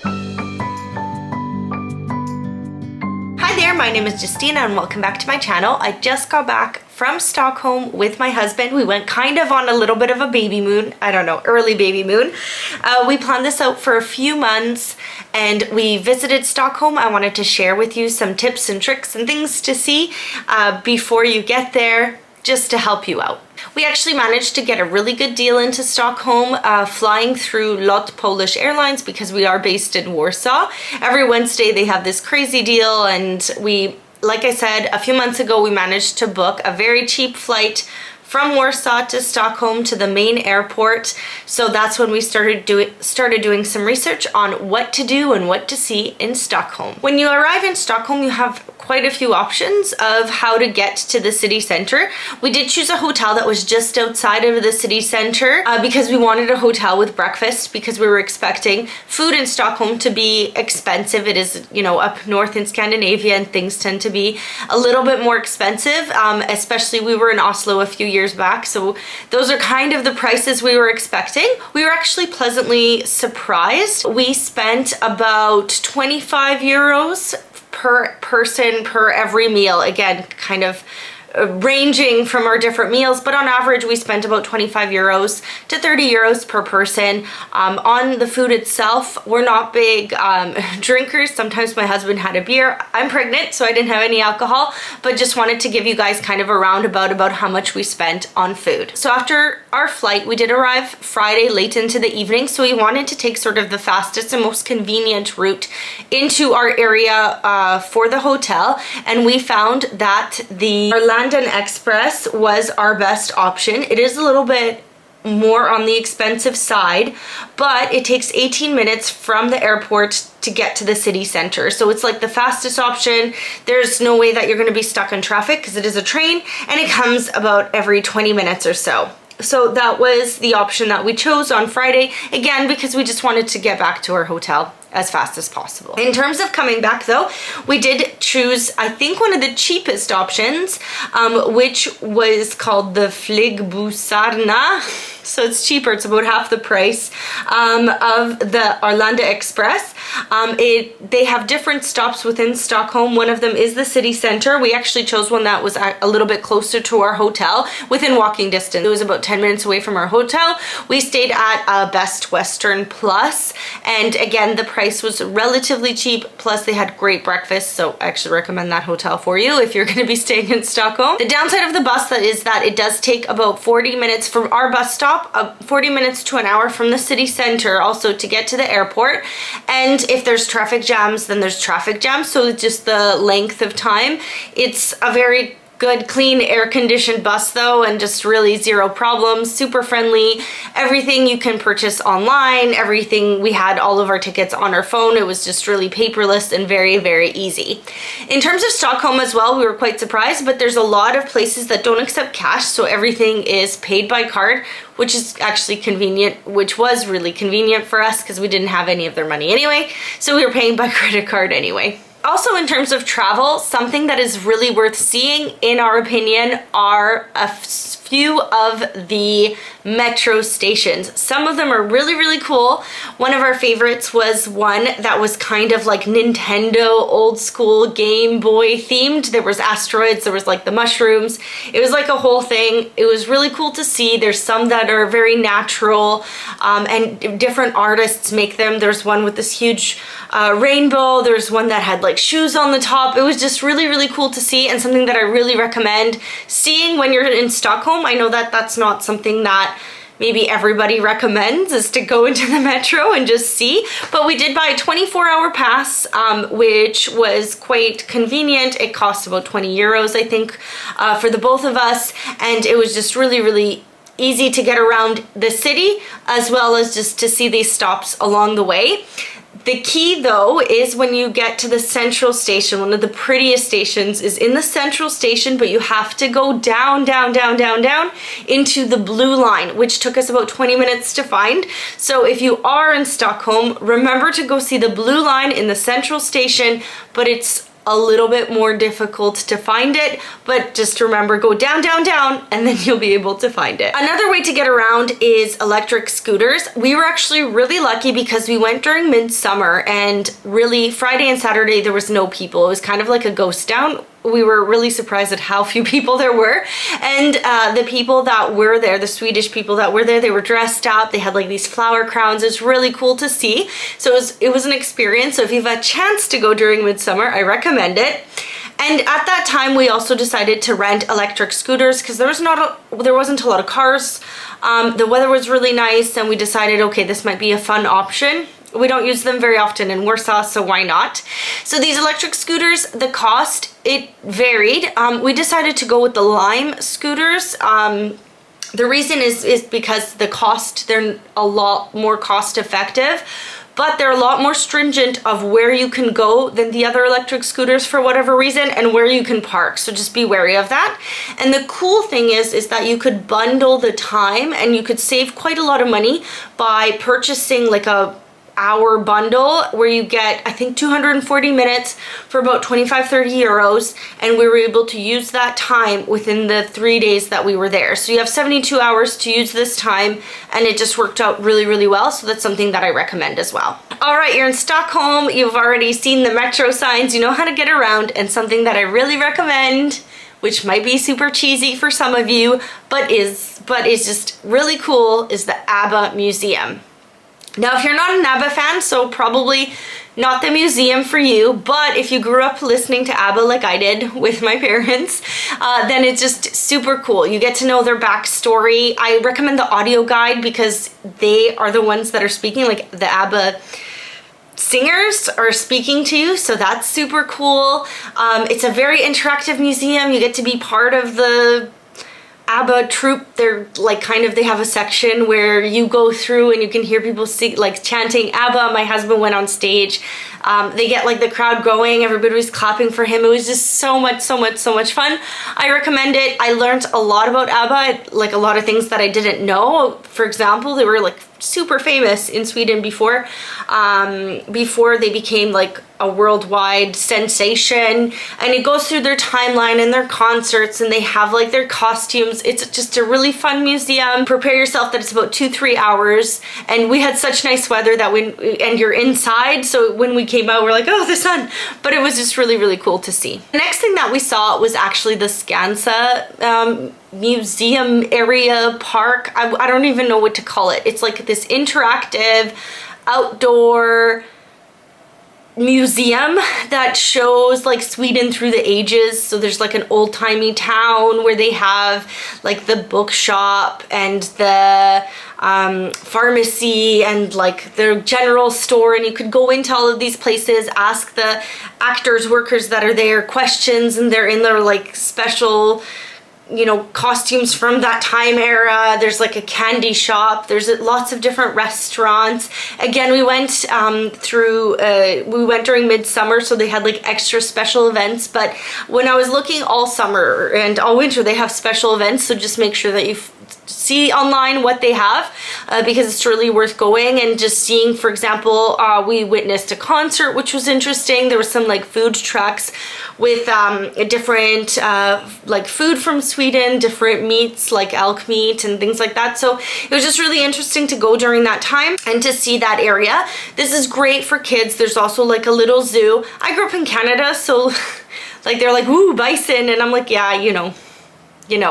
Hi there, my name is Justina and welcome back to my channel. I just got back from Stockholm with my husband. We went kind of on a little bit of a baby moon. I don't know, early baby moon. We planned this out for a few months and we visited Stockholm. I wanted to share with you some tips and tricks and things to see before you get there, just to help you out. We actually managed to get a really good deal into Stockholm, flying through LOT Polish Airlines because we are based in Warsaw. Every Wednesday they have this crazy deal, and like I said, a few months ago we managed to book a very cheap flight from Warsaw to Stockholm to the main airport. So that's when we started doing some research on what to do and what to see in Stockholm. When you arrive in Stockholm, you have quite a few options of how to get to the city center. We did choose a hotel that was just outside of the city center because we wanted a hotel with breakfast, because we were expecting food in Stockholm to be expensive. It is, you know, up north in Scandinavia and things tend to be a little bit more expensive, especially we were in Oslo a few years back, so those are kind of the prices we were expecting. We were actually pleasantly surprised. We spent about 25 euros per person per every meal. Again, kind of ranging from our different meals, but on average we spent about 25 euros to 30 euros per person. On the food itself, we're not big drinkers. Sometimes my husband had a beer. I'm pregnant, so I didn't have any alcohol, but just wanted to give you guys kind of a roundabout about how much we spent on food. So after our flight, we did arrive Friday late into the evening, so we wanted to take sort of the fastest and most convenient route into our area for the hotel, and we found that the Arlanda Express was our best option. It is a little bit more on the expensive side, but it takes 18 minutes from the airport to get to the city center. So it's like the fastest option. There's no way that you're going to be stuck in traffic because it is a train and it comes about every 20 minutes or so. So that was the option that we chose on Friday, again, because we just wanted to get back to our hotel as fast as possible. In terms of coming back though, we did choose, I think, one of the cheapest options, which was called the Flygbussarna. So it's cheaper, it's about half the price of the Arlanda Express. They have different stops within Stockholm. One of them is the city center. We actually chose one that was a little bit closer to our hotel, within walking distance. It was about 10 minutes away from our hotel. We stayed at Best Western Plus, and again, the price was relatively cheap, plus they had great breakfast, so I actually recommend that hotel for you if you're going to be staying in Stockholm. The downside of the bus is that it does take about 40 minutes from our bus stop, 40 minutes to an hour from the city center also to get to the airport, and if there's traffic jams, then there's traffic jams, so just the length of time. It's a very good, clean, air-conditioned bus though, and just really zero problems, super friendly. Everything you can purchase online, everything. We had all of our tickets on our phone. It was just really paperless and very, very easy. In terms of Stockholm as well, we were quite surprised, but there's a lot of places that don't accept cash, so everything is paid by card, which is actually convenient, which was really convenient for us because we didn't have any of their money anyway, so we were paying by credit card anyway. Also, in terms of travel, something that is really worth seeing, in our opinion, are a few of the metro stations. Some of them are really, really cool. One of our favorites was one that was kind of like Nintendo old school Game Boy themed. There was asteroids, there was like the mushrooms. It was like a whole thing. It was really cool to see. There's some that are very natural, and different artists make them. There's one with this huge rainbow. There's one that had like shoes on the top. It was just really, really cool to see, and something that I really recommend seeing when you're in Stockholm. I know that that's not something that maybe everybody recommends, is to go into the metro and just see, but we did buy a 24-hour pass, which was quite convenient. It cost about 20 euros, I think, for the both of us, and it was just really, really easy to get around the city, as well as just to see these stops along the way. The key though is when you get to the central station, one of the prettiest stations is in the central station, but you have to go down, down, down, down, down into the blue line, which took us about 20 minutes to find. So if you are in Stockholm, remember to go see the blue line in the central station, but it's a little bit more difficult to find it, but just remember, go down, down, down, and then you'll be able to find it. Another way to get around is electric scooters. We were actually really lucky because we went during midsummer, and really Friday and Saturday there was no people. It was kind of like a ghost town. We were really surprised at how few people there were, and the people that were there, the Swedish people that were there, they were dressed up, they had like these flower crowns. It was really cool to see. So it was an experience. So if you have a chance to go during midsummer, I recommend it. And at that time we also decided to rent electric scooters because there wasn't a lot of cars. The weather was really nice, and we decided, okay, this might be a fun option. We don't use them very often in Warsaw, so why not? So these electric scooters, the cost, it varied. We decided to go with the Lime scooters. The reason is because the cost, they're a lot more cost effective, but they're a lot more stringent of where you can go than the other electric scooters for whatever reason, and where you can park. So just be wary of that. And the cool thing is that you could bundle the time, and you could save quite a lot of money by purchasing like a hour bundle where you get, I think, 240 minutes for about 25-30 euros, and we were able to use that time within the 3 days that we were there. So you have 72 hours to use this time, and it just worked out really, really well. So that's something that I recommend as well. All right, you're in Stockholm, you've already seen the metro signs, you know how to get around, and something that I really recommend, which might be super cheesy for some of you, but is just really cool, is the Abba Museum. Now, if you're not an ABBA fan, so probably not the museum for you, but if you grew up listening to ABBA like I did with my parents, then it's just super cool. You get to know their backstory. I recommend the audio guide because they are the ones that are speaking, like the ABBA singers are speaking to you, so that's super cool. It's a very interactive museum. You get to be part of the ABBA troupe. They're like they have a section where you go through and you can hear people sing, like chanting ABBA. My husband went on stage. They get like the crowd going, everybody was clapping for him. It was just so much fun. I recommend it. I learned a lot about ABBA, like a lot of things that I didn't know. For example, they were like super famous in Sweden before they became like a worldwide sensation, and it goes through their timeline and their concerts, and they have like their costumes. It's just a really fun museum. Prepare yourself that it's about 2-3 hours, and we had such nice weather that and you're inside, so when we came out we're like, oh, the sun, but it was just really, really cool to see. The next thing that we saw was actually the Skansa museum area park. I don't even know what to call it. It's like this interactive outdoor museum that shows like Sweden through the ages. So there's like an old-timey town where they have like the bookshop and the pharmacy and like their general store, and you could go into all of these places, ask the actors, workers that are there questions, and they're in their like special, you know, costumes from that time era. There's like a candy shop. There's lots of different restaurants. Again, we went during midsummer, so they had like extra special events, but when I was looking all summer and all winter, they have special events, so just make sure that you see online what they have, because it's really worth going and just seeing. For example, we witnessed a concert, which was interesting. There was some like food trucks with different like food from Sweden, different meats like elk meat and things like that. So it was just really interesting to go during that time and to see that area. This is great for kids. There's also like a little zoo. I grew up in Canada, so like they're like, ooh, bison, and I'm like, yeah, you know,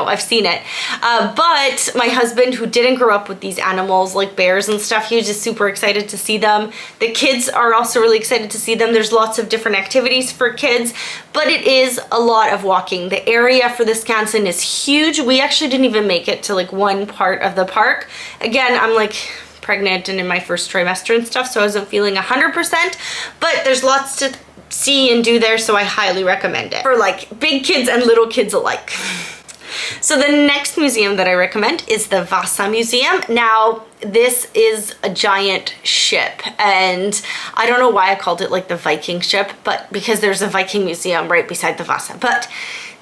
I've seen it. But my husband, who didn't grow up with these animals like bears and stuff, he was just super excited to see them. The kids are also really excited to see them. There's lots of different activities for kids, but it is a lot of walking. The area for the Skansen is huge. We actually didn't even make it to like one part of the park. Again, I'm like pregnant and in my first trimester and stuff, so I wasn't feeling 100%, but there's lots to see and do there, so I highly recommend it for like big kids and little kids alike. So the next museum that I recommend is the Vasa Museum. Now, this is a giant ship, and I don't know why I called it like the Viking ship, but because there's a Viking museum right beside the Vasa. But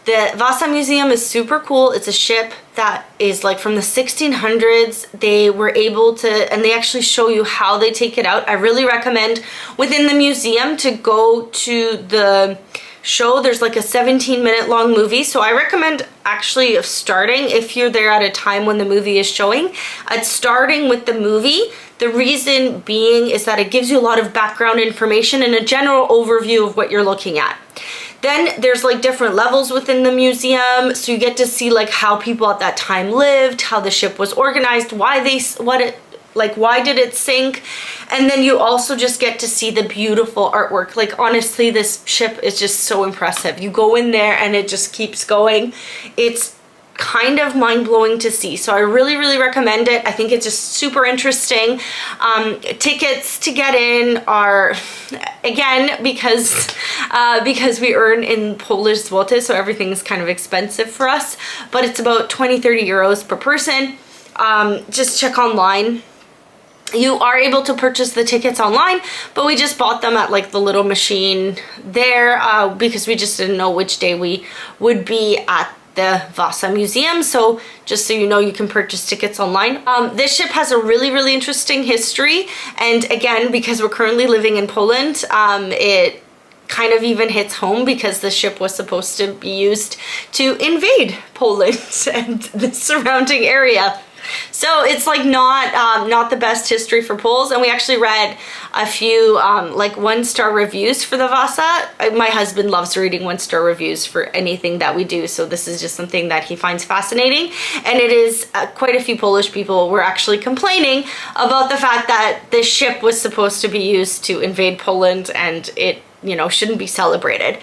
the Vasa Museum is super cool. It's a ship that is like from the 1600s. They were able to, and they actually show you how they take it out. I really recommend within the museum to go to the show. There's like a 17-minute long movie, so I recommend actually of starting, if you're there at a time when the movie is showing, at starting with the movie. The reason being is that it gives you a lot of background information and a general overview of what you're looking at. Then there's like different levels within the museum, so you get to see like how people at that time lived, how the ship was organized, why did it sink, and then you also just get to see the beautiful artwork. Like honestly, this ship is just so impressive. You go in there and it just keeps going. It's kind of mind-blowing to see, so I really recommend it. I think it's just super interesting. Tickets to get in are, again, because we earn in Polish zloty, so everything's kind of expensive for us, but it's about 20-30 euros per person. Just check online. You are able to purchase the tickets online, but we just bought them at like the little machine there because we just didn't know which day we would be at the Vasa Museum. So just so you know, you can purchase tickets online. This ship has a really interesting history, and again, because we're currently living in Poland, it kind of even hits home because the ship was supposed to be used to invade Poland and the surrounding area. So it's like not the best history for Poles, and we actually read a few like 1-star reviews for the Vasa. My husband loves reading 1-star reviews for anything that we do, so this is just something that he finds fascinating. And it is quite a few Polish people were actually complaining about the fact that this ship was supposed to be used to invade Poland, and it, you know, shouldn't be celebrated.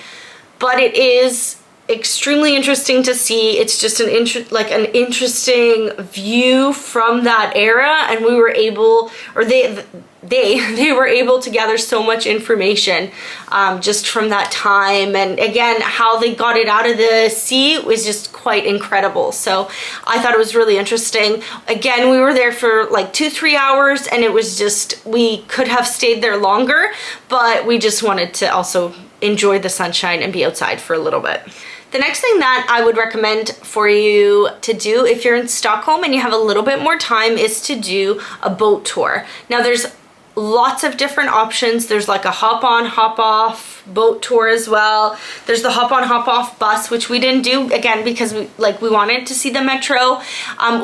But it is extremely interesting to see. It's just an interesting view from that era, and we were able, or they were able to gather so much information just from that time, and again, how they got it out of the sea was just quite incredible. So I thought it was really interesting. Again, we were there for like 2-3 hours, and it was just, we could have stayed there longer, but we just wanted to also enjoy the sunshine and be outside for a little bit. The next thing that I would recommend for you to do if you're in Stockholm and you have a little bit more time is to do a boat tour. Now there's lots of different options. There's like a hop on, hop off boat tour as well. There's the hop on, hop off bus, which we didn't do, again, because we wanted to see the metro.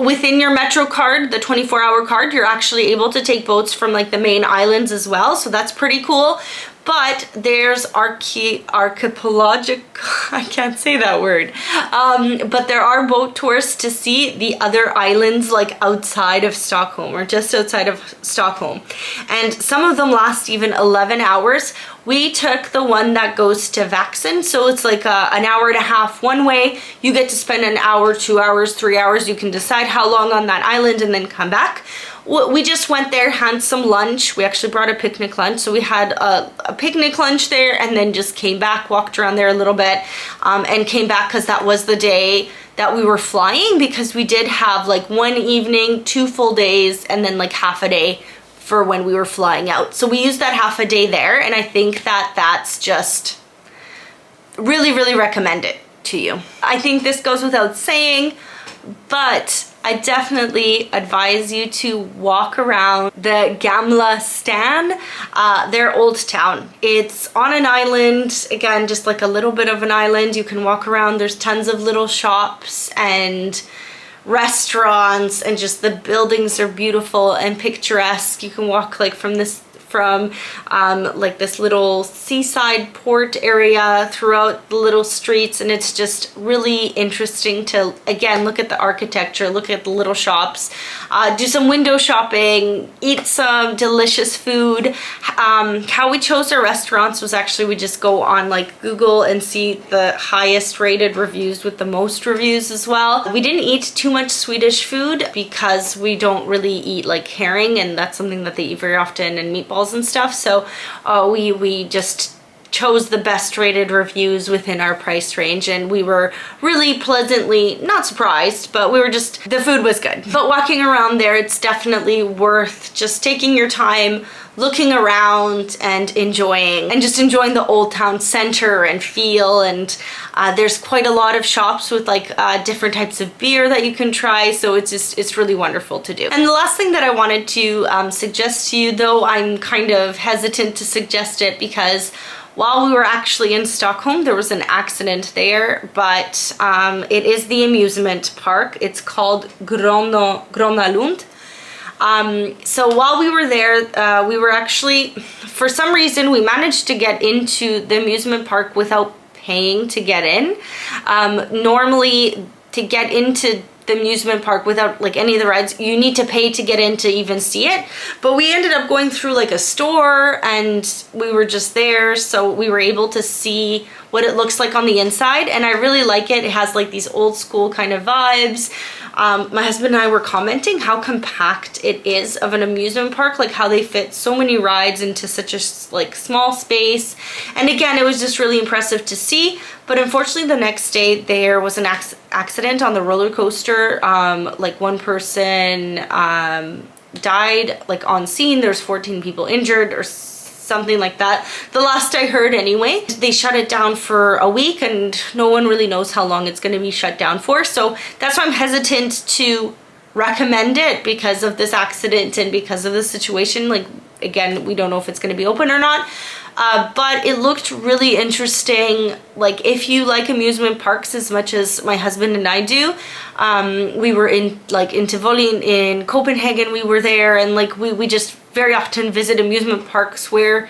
Within your metro card, the 24-hour card, you're actually able to take boats from like the main islands as well. So that's pretty cool. But there's archipelagic, I can't say that word, but there are boat tours to see the other islands like outside of Stockholm or just outside of Stockholm. And some of them last even 11 hours. We took the one that goes to Vaxen, so it's like an hour and a half one way. You get to spend an hour, 2 hours, 3 hours. You can decide how long on that island and then come back. We just went there, had some lunch. We actually brought a picnic lunch, so we had a picnic lunch there and then just came back, walked around there a little bit, and came back because that was the day that we were flying, because we did have like one evening, 2 full days, and then like half a day for when we were flying out. So we used that half a day there, and I think that that's just really recommend it to you. I think this goes without saying, but I definitely advise you to walk around the Gamla Stan, their old town. It's on an island, again, just like a little bit of an island. You can walk around. There's tons of little shops and restaurants, and just the buildings are beautiful and picturesque. You can walk like from like this little seaside port area throughout the little streets, and it's just really interesting to, again, look at the architecture, look at the little shops, do some window shopping, eat some delicious food. How we chose our restaurants was actually, we just go on like Google and see the highest rated reviews with the most reviews as well. We didn't eat too much Swedish food because we don't really eat like herring, and that's something that they eat very often, and meatballs and stuff. So we just chose the best rated reviews within our price range, and we were really pleasantly not surprised, but we were just, the food was good. But walking around there, it's definitely worth just taking your time, looking around and enjoying the old town center and feel. And there's quite a lot of shops with like different types of beer that you can try, so it's really wonderful to do. And the last thing that I wanted to suggest to you, though I'm kind of hesitant to suggest it because while we were actually in Stockholm, there was an accident there, but it is the amusement park. It's called Gröna Lund. So while we were there, we were actually, for some reason, we managed to get into the amusement park without paying to get in. Normally, to get into the amusement park without like any of the rides, you need to pay to get in to even see it. But we ended up going through like a store and we were just there, so we were able to see what it looks like on the inside, and I really like it. It has like these old school kind of vibes. My husband and I were commenting how compact it is of an amusement park, like how they fit so many rides into such a like small space. And again, it was just really impressive to see. But unfortunately, the next day there was an accident on the roller coaster. Like one person died like on scene. There's 14 people injured or something like that, the last I heard anyway. They shut it down for a week and no one really knows how long it's going to be shut down for. So that's why I'm hesitant to recommend it, because of this accident and because of the situation. Like, again, we don't know if it's going to be open or not. But it looked really interesting. Like, if you like amusement parks as much as my husband and I do, we were in Tivoli in Copenhagen, we were there, and like we just very often visit amusement parks where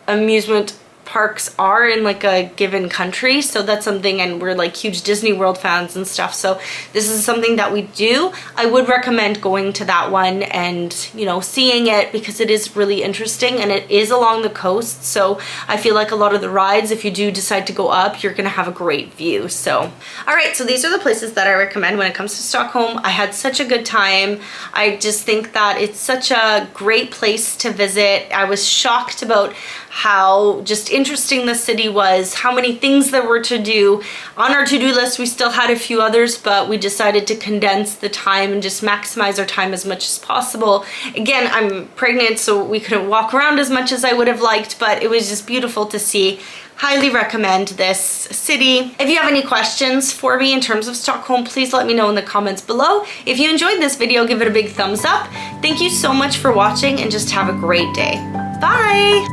amusement parks are in like a given country. So that's something, and we're like huge Disney World fans and stuff, so this is something that we do. I would recommend going to that one and, you know, seeing it, because it is really interesting and it is along the coast. So I feel like a lot of the rides, if you do decide to go up, you're gonna have a great view. So all right, so these are the places that I recommend when it comes to Stockholm. I had such a good time. I just think that it's such a great place to visit. I was shocked about how just interesting the city was, how many things there were to do. On our to-do list, we still had a few others, but we decided to condense the time and just maximize our time as much as possible. Again, I'm pregnant, so we couldn't walk around as much as I would have liked, but it was just beautiful to see. Highly recommend this city. If you have any questions for me in terms of Stockholm, please let me know in the comments below. If you enjoyed this video, give it a big thumbs up. Thank you so much for watching, and just have a great day. Bye!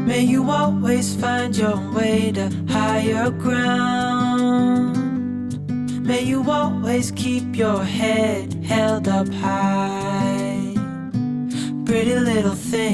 May you always find your way to higher ground. May you always keep your head held up high. Pretty little thing.